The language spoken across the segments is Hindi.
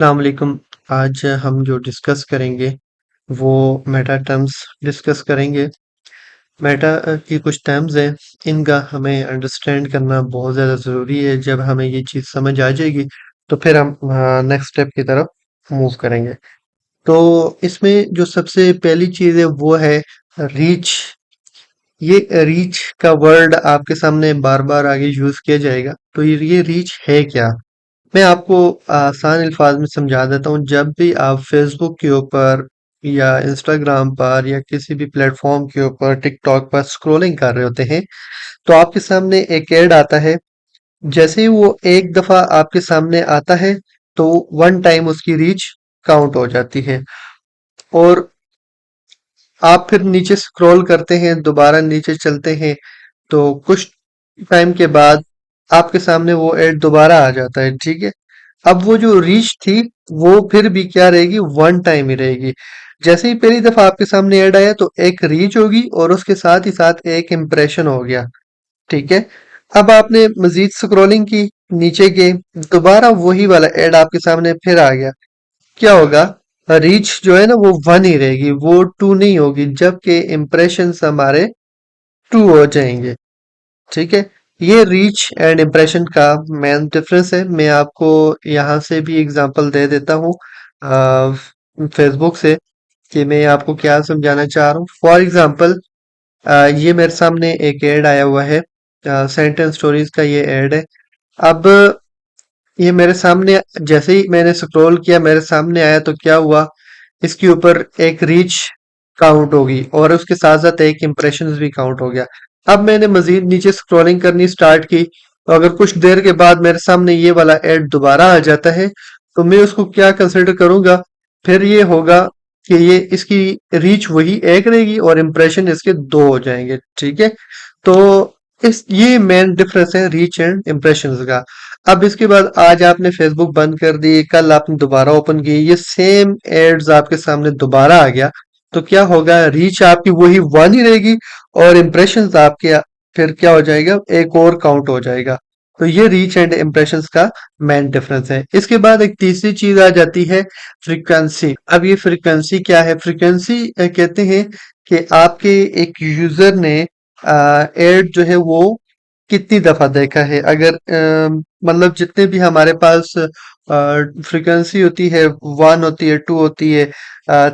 अस्सलाम वालेकुम। आज हम जो डिस्कस करेंगे वो मेटा टर्म्स डिस्कस करेंगे। मेटा की कुछ टर्म्स हैं, इनका हमें अंडरस्टैंड करना बहुत ज़्यादा ज़रूरी है। जब हमें ये चीज़ समझ आ जाएगी तो फिर हम नेक्स्ट स्टेप की तरफ मूव करेंगे। तो इसमें जो सबसे पहली चीज़ है वो है रीच। ये रीच का वर्ड आपके सामने बार बार आगे यूज़ किया जाएगा। तो ये रीच है क्या? मैं आपको आसान अल्फाज में समझा देता हूँ। जब भी आप फेसबुक के ऊपर या इंस्टाग्राम पर या किसी भी प्लेटफॉर्म के ऊपर टिकटॉक पर स्क्रॉलिंग कर रहे होते हैं तो आपके सामने एक ऐड आता है। जैसे ही वो एक दफा आपके सामने आता है तो वन टाइम उसकी रीच काउंट हो जाती है और आप फिर नीचे स्क्रॉल करते हैं, दोबारा नीचे चलते हैं तो कुछ टाइम के बाद आपके सामने वो ऐड दोबारा आ जाता है। ठीक है, अब वो जो रीच थी वो फिर भी क्या रहेगी, वन टाइम ही रहेगी। जैसे ही पहली दफा आपके सामने ऐड आया तो एक रीच होगी और उसके साथ ही साथ एक इम्प्रेशन हो गया। ठीक है, अब आपने मजीद स्क्रॉलिंग की, नीचे गए, दोबारा वही वाला ऐड आपके सामने फिर आ गया। क्या होगा, रीच जो है ना वो वन ही रहेगी, वो टू नहीं होगी, जबकि इम्प्रेशन हमारे टू हो जाएंगे। ठीक है, ये रीच एंड इम्प्रेशन का मेन डिफरेंस है। मैं आपको यहाँ से भी एग्जांपल दे देता हूँ फेसबुक से कि मैं आपको क्या समझाना चाह रहा हूँ। फॉर एग्जांपल ये मेरे सामने एक ऐड आया हुआ है, सेंटेंस स्टोरीज का ये ऐड है। अब ये मेरे सामने जैसे ही मैंने स्क्रॉल किया मेरे सामने आया तो क्या हुआ, इसके ऊपर एक रीच काउंट होगी और उसके साथ साथ एक इम्प्रेशन भी काउंट हो गया। अब मैंने मजीद नीचे स्क्रॉलिंग करनी स्टार्ट की तो अगर कुछ देर के बाद मेरे सामने ये वाला ऐड दोबारा आ जाता है तो मैं उसको क्या कंसिडर करूंगा, फिर ये होगा कि ये इसकी रीच वही एक रहेगी और इम्प्रेशन इसके दो हो जाएंगे। ठीक है, तो इस ये मेन डिफरेंस है रीच एंड इम्प्रेशंस का। अब इसके बाद आज आपने फेसबुक बंद कर दी, कल आपने दोबारा ओपन की, ये सेम एड्स आपके सामने दोबारा आ गया तो क्या होगा, रीच आपकी वही वन ही रहेगी और इम्प्रेशंस आपके फिर क्या हो जाएगा, एक और काउंट हो जाएगा। तो ये रीच एंड इम्प्रेशंस का मेन डिफरेंस है। इसके बाद एक तीसरी चीज आ जाती है, फ्रीक्वेंसी। अब ये फ्रीक्वेंसी क्या है, फ्रीक्वेंसी कहते हैं कि आपके एक यूजर ने एड जो है वो कितनी दफा देखा है। अगर मतलब जितने भी हमारे पास फ्रीक्वेंसी होती है, वन होती है, टू होती है,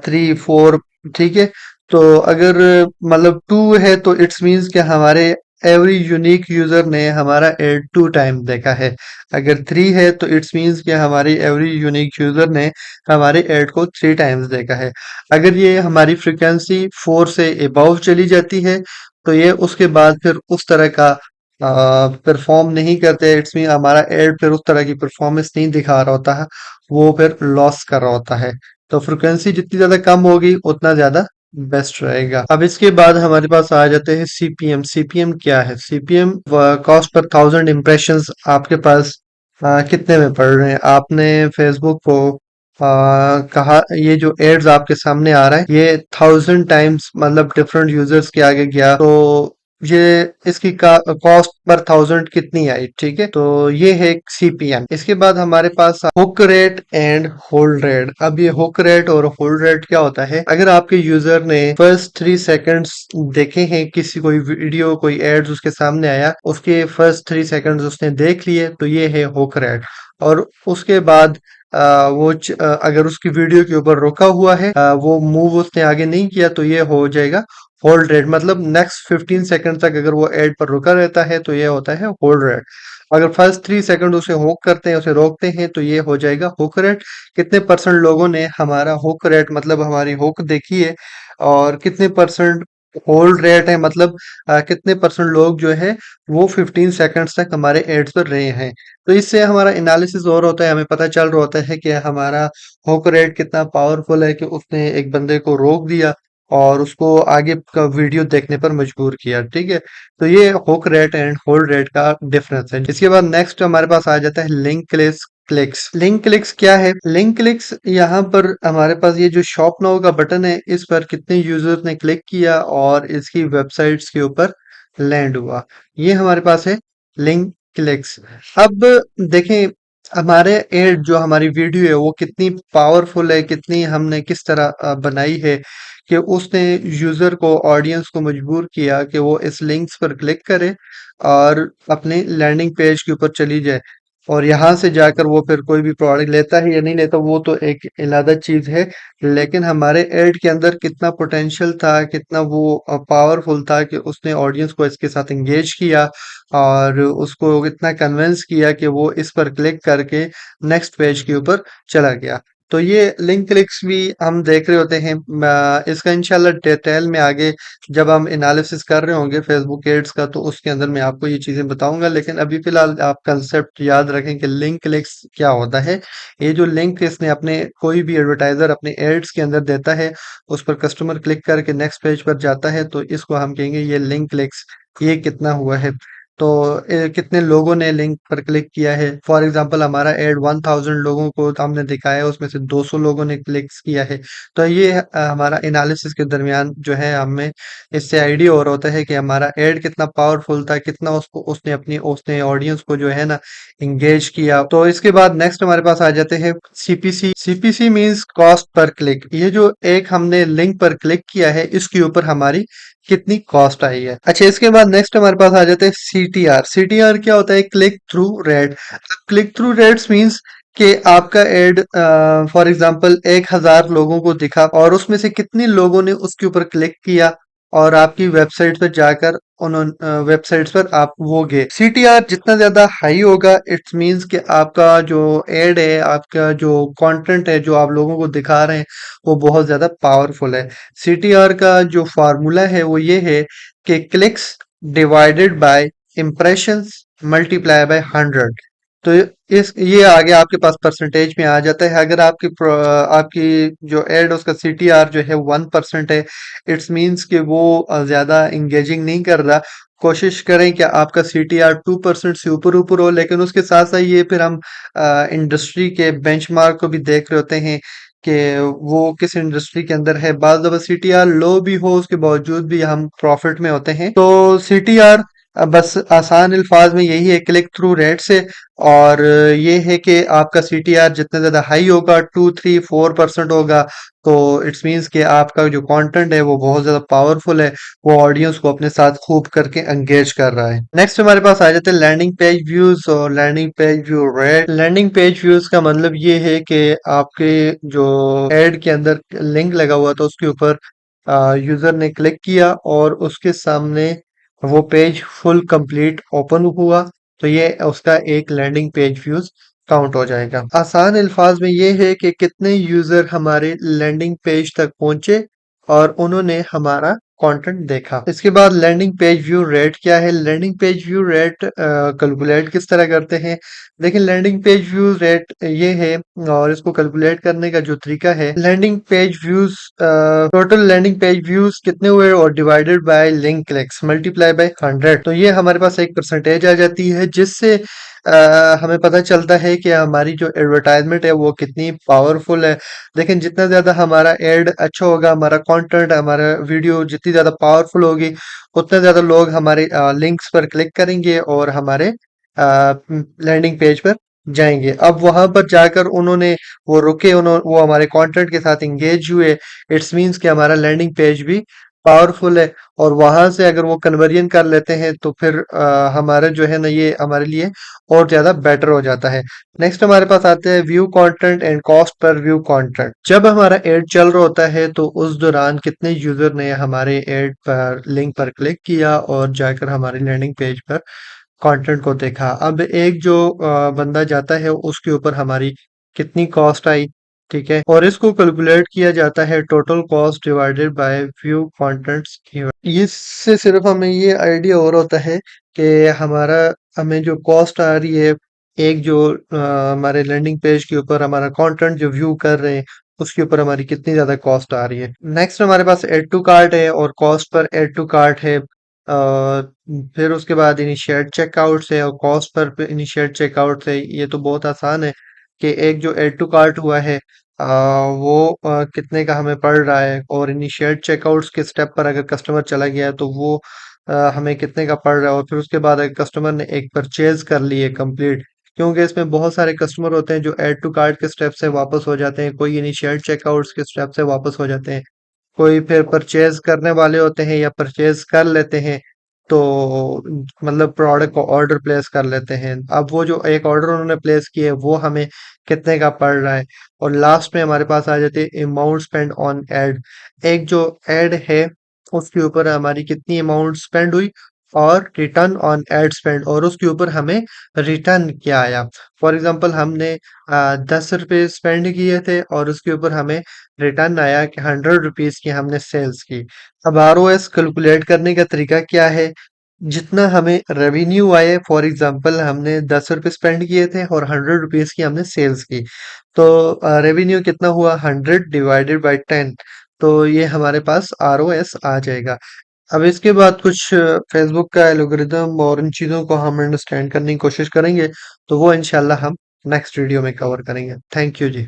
थ्री, फोर। ठीक है, तो अगर मतलब टू है तो इट्स मीन्स कि हमारे एवरी यूनिक यूजर ने हमारा एड टू टाइम देखा है। अगर थ्री है तो इट्स मीन्स कि हमारी एवरी यूनिक यूजर ने हमारे एड को थ्री टाइम्स देखा है। अगर ये हमारी फ्रीक्वेंसी फोर से अबव चली जाती है तो ये उसके बाद फिर उस तरह का परफॉर्म नहीं करते। इट्स मीन हमारा एड फिर उस तरह की परफॉर्मेंस नहीं दिखा रहा होता है, वो फिर लॉस कर रहा होता है। तो फ्रिक्वेंसी जितनी ज्यादा कम होगी उतना ज्यादा बेस्ट रहेगा। अब इसके बाद हमारे पास आ जाते हैं सीपीएम। सीपीएम क्या है, CPM cost per thousand impressions आपके पास कितने में पड़ रहे हैं। आपने फेसबुक को कहा, ये जो एड्स आपके सामने आ रहा है ये थाउजेंड टाइम्स मतलब डिफरेंट यूजर्स के आगे गया तो ये इसकी कॉस्ट पर थाउजेंड कितनी आई। ठीक है, तो ये है सीपीएम। इसके बाद हमारे पास hook rate and hold rate. अब ये हुक रेट और होल्ड रेट क्या होता है, अगर आपके यूजर ने फर्स्ट 3 सेकंड्स देखे हैं, किसी कोई वीडियो कोई एड्स उसके सामने आया, उसके फर्स्ट 3 सेकंड्स उसने देख लिए तो ये है हुक रेट। और उसके बाद अगर उसकी वीडियो के ऊपर रुका हुआ है, वो मूव उसने आगे नहीं किया तो ये हो जाएगा होल्ड रेट। मतलब नेक्स्ट 15 सेकंड तक अगर वो एड पर रुका रहता है तो ये होता है होल्ड रेट। अगर फर्स्ट 3 सेकंड उसे हुक करते हैं, उसे रोकते हैं तो ये हो जाएगा हुक रेट। कितने परसेंट लोगों ने हमारा हुक रेट मतलब हमारी हुक देखी है और कितने परसेंट होल्ड रेट है, मतलब कितने परसेंट लोग जो है वो 15 सेकंड्स तक हमारे एड्स पर रहे हैं। तो इससे हमारा एनालिसिस और होता है, हमें पता चल रहा होता है कि हमारा हुक रेट कितना पावरफुल है कि उसने एक बंदे को रोक दिया और उसको आगे का वीडियो देखने पर मजबूर किया। ठीक है, तो ये hook rate and hold rate का डिफरेंस है। इसके बाद नेक्स्ट हमारे पास आ जाता है लिंक क्लिक्स। लिंक क्लिक्स क्या है, लिंक क्लिक्स यहाँ पर हमारे पास ये जो शॉप नाउ का बटन है इस पर कितने यूजर्स ने क्लिक किया और इसकी वेबसाइट्स के ऊपर लैंड हुआ, ये हमारे पास है लिंक क्लिक्स। अब देखें, हमारे एड जो हमारी वीडियो है वो कितनी पावरफुल है, कितनी हमने किस तरह बनाई है कि उसने यूजर को, ऑडियंस को मजबूर किया कि वो इस लिंक्स पर क्लिक करे और अपने लैंडिंग पेज के ऊपर चली जाए, और यहाँ से जाकर वो फिर कोई भी प्रोडक्ट लेता है या नहीं लेता वो तो एक अलग चीज है। लेकिन हमारे एड के अंदर कितना पोटेंशियल था, कितना वो पावरफुल था कि उसने ऑडियंस को इसके साथ एंगेज किया और उसको इतना कन्विंस किया कि वो इस पर क्लिक करके नेक्स्ट पेज के ऊपर चला गया। तो ये लिंक क्लिक्स भी हम देख रहे होते हैं। इसका इंशाल्लाह डिटेल में आगे जब हम एनालिसिस कर रहे होंगे फेसबुक एड्स का तो उसके अंदर मैं आपको ये चीजें बताऊंगा, लेकिन अभी फिलहाल आप कंसेप्ट याद रखें कि लिंक क्लिक्स क्या होता है। ये जो लिंक इसने अपने कोई भी एडवर्टाइजर अपने एड्स के अंदर देता है, उस पर कस्टमर क्लिक करके नेक्स्ट पेज पर जाता है, तो इसको हम कहेंगे ये लिंक क्लिक्स। ये कितना हुआ है, तो कितने लोगों ने लिंक पर क्लिक किया है। फॉर एग्जांपल हमारा एड 1000 लोगों को हमने दिखाया, उसमें से 200 लोगों ने क्लिक्स किया है। तो ये हमारा एनालिसिस के दरमियान जो है हमें इससे आइडिया और होता है कि हमारा एड कितना पावरफुल था, कितना उसको उसने ऑडियंस को जो है ना इंगेज किया। तो इसके बाद नेक्स्ट हमारे पास आ जाते हैं CPC. CPC means cost per click. ये जो एक हमने लिंक पर क्लिक किया है इसके ऊपर हमारी कितनी कॉस्ट आई है। अच्छा, इसके बाद नेक्स्ट हमारे पास आ जाते हैं सीटीआर। सीटीआर क्या होता है? Click through rate. Click through rates means कि आपका एड फॉर एग्जांपल 1000 लोगों को दिखा और उसमें से कितने लोगों ने उसके ऊपर क्लिक किया और आपकी वेबसाइट पर जाकर उन्होंने वेबसाइट्स पर आप वो गए। सीटीआर जितना ज्यादा हाई होगा इट्स मींस कि आपका जो एड है, आपका जो कंटेंट है जो आप लोगों को दिखा रहे हैं वो बहुत ज्यादा पावरफुल है। सीटीआर का जो फार्मूला है वो ये है कि clicks divided by impressions multiply by 100। तो इस ये आगे आपके पास परसेंटेज में आ जाता है। अगर आपकी जो एड उसका सीटीआर जो है 1% है, इट्स मींस कि वो ज्यादा इंगेजिंग नहीं कर रहा। कोशिश करें कि आपका सीटीआर 2% से ऊपर ऊपर हो, लेकिन उसके साथ साथ ये फिर हम इंडस्ट्री के बेंचमार्क को भी देख रहे होते हैं कि वो किस इंडस्ट्री के अंदर है। बाज दफा सीटीआर लो भी हो उसके बावजूद भी हम प्रॉफिट में होते हैं। तो सीटीआर बस आसान अल्फाज में यही है, क्लिक थ्रू रेट से। और ये है कि आपका सीटीआर जितना ज्यादा हाई होगा, 2 3 4% होगा, तो इट्स मीन्स कि आपका जो कंटेंट है वो बहुत ज्यादा पावरफुल है, वो ऑडियंस को अपने साथ खूब करके एंगेज कर रहा है। नेक्स्ट हमारे पास आ जाते हैं लैंडिंग पेज व्यूज और landing page view rate. Landing page views का मतलब ये है कि आपके जो एड के अंदर लिंक लगा हुआ था उसके ऊपर यूजर ने क्लिक किया और उसके सामने वो पेज फुल कंप्लीट ओपन हुआ, तो ये उसका एक लैंडिंग पेज व्यूज काउंट हो जाएगा। आसान अल्फाज में ये है कि कितने यूजर हमारे लैंडिंग पेज तक पहुंचे और उन्होंने हमारा कंटेंट देखा। इसके बाद लैंडिंग पेज व्यू रेट क्या है? Landing page view rate calculate किस तरह करते हैं? देखिए, लैंडिंग पेज व्यू रेट ये है, और इसको कैलकुलेट करने का जो तरीका है, landing page views total landing page views कितने हुए और divided by link clicks multiply by 100, तो ये हमारे पास एक परसेंटेज आ जाती है जिससे हमें पता चलता है कि हमारी जो एडवर्टाइजमेंट है वो कितनी पावरफुल है। लेकिन जितना ज्यादा हमारा एड अच्छा होगा, हमारा कंटेंट, हमारा वीडियो जितनी ज्यादा पावरफुल होगी, उतने ज्यादा लोग हमारे लिंक्स पर क्लिक करेंगे और हमारे लैंडिंग पेज पर जाएंगे। अब वहां पर जाकर उन्होंने वो रुके, उन्होंने वो हमारे कंटेंट के साथ इंगेज हुए, इट्स मीन्स कि हमारा लैंडिंग पेज भी पावरफुल है। और वहां से अगर वो कन्वर्जन कर लेते हैं तो फिर हमारा जो है ना ये हमारे लिए और ज्यादा बेटर हो जाता है। नेक्स्ट हमारे पास आते हैं view content and cost per view content. जब हमारा एड चल रहा होता है तो उस दौरान कितने यूजर ने हमारे एड पर लिंक पर क्लिक किया और जाकर हमारे लैंडिंग पेज पर कंटेंट को देखा। अब एक जो बंदा जाता है उसके ऊपर हमारी कितनी कॉस्ट आई, ठीक है, और इसको कैलकुलेट किया जाता है total cost divided by view contents. इससे सिर्फ हमें ये आइडिया और होता है कि हमारा हमें जो कॉस्ट आ रही है, एक जो हमारे लैंडिंग पेज के ऊपर हमारा कंटेंट जो व्यू कर रहे हैं उसके ऊपर हमारी कितनी ज्यादा कॉस्ट आ रही है। नेक्स्ट हमारे पास एड टू कार्ट है और cost per add to cart है। फिर उसके बाद इनिशिएट चेकआउट है और कॉस्ट पर इनिशिएट चेकआउट है। ये तो बहुत आसान है कि एक जो एड टू कार्ट हुआ है वो कितने का हमें पड़ रहा है, और इनिशिएट चेकआउट्स के स्टेप पर अगर कस्टमर चला गया है तो वो हमें कितने का पड़ रहा है, और फिर उसके बाद अगर कस्टमर ने एक परचेज कर ली है कंप्लीट, क्योंकि इसमें बहुत सारे कस्टमर होते हैं जो ऐड टू कार्ट के स्टेप से वापस हो जाते हैं, कोई इनिशियल चेकआउट्स के स्टेप से वापस हो जाते हैं, कोई फिर परचेज करने वाले होते हैं या परचेज कर लेते हैं, तो मतलब प्रोडक्ट को ऑर्डर प्लेस कर लेते हैं। अब वो जो एक ऑर्डर उन्होंने प्लेस किया है वो हमें कितने का पड़ रहा है, और लास्ट में हमारे पास आ जाती है अमाउंट स्पेंड ऑन एड। एक जो एड है उसके ऊपर हमारी कितनी अमाउंट स्पेंड हुई, और रिटर्न ऑन एड स्पेंड, और उसके ऊपर हमें रिटर्न क्या आया। फॉर एग्जांपल हमने 10 रुपये स्पेंड किए थे और उसके ऊपर हमें रिटर्न आया कि 100 रुपीज की हमने सेल्स की। अब आरओएस कैलकुलेट करने का तरीका क्या है, जितना हमें रेवेन्यू आए, फॉर एग्जांपल हमने 10 रुपये स्पेंड किए थे और 100 रुपीज की हमने सेल्स की, तो रेवेन्यू कितना हुआ, 100 डिवाइडेड बाई 10। तो ये हमारे पास आरओएस आ जाएगा। अब इसके बाद कुछ फेसबुक का एल्गोरिदम और इन चीज़ों को हम अंडरस्टैंड करने की कोशिश करेंगे, तो वो इंशाल्लाह हम नेक्स्ट वीडियो में कवर करेंगे। Thank you ji.